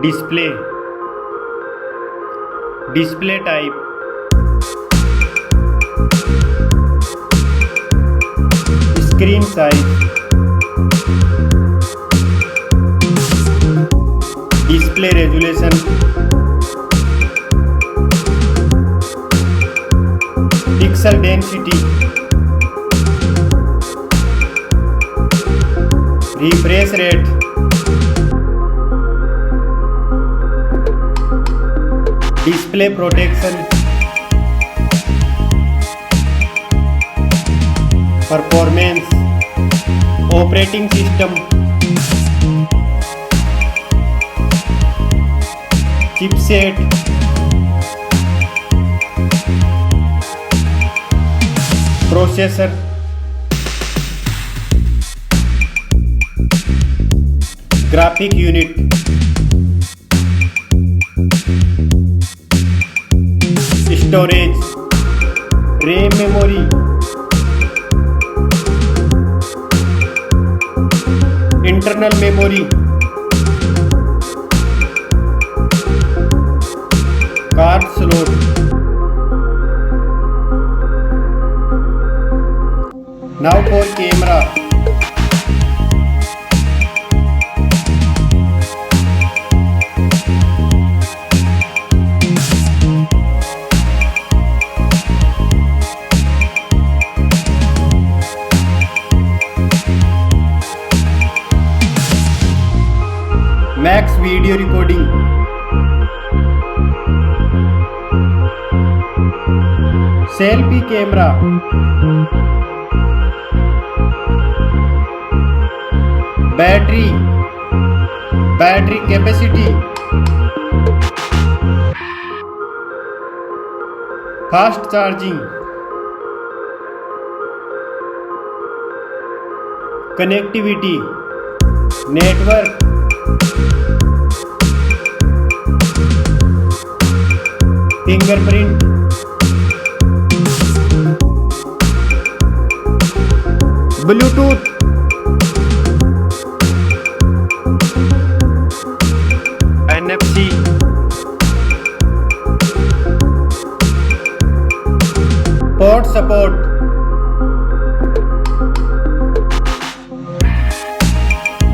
display, display type, screen size, display resolution, pixel density, refresh rate, display protection, performance, operating system, chipset, processor, graphic unit, storage, RAM memory, internal memory, card slot, now for camera. Max video recording, selfie camera, battery capacity, fast charging, connectivity, network, fingerprint, Bluetooth, NFC, port support,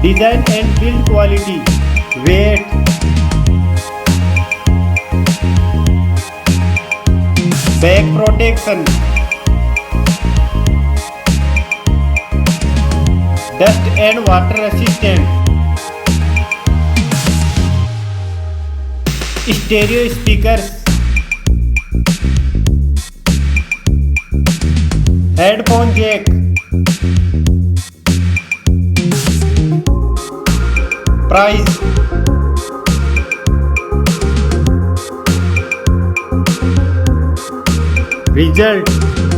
design and build quality, weight, back protection, dust and water resistant, stereo speakers, headphone jack, price, result.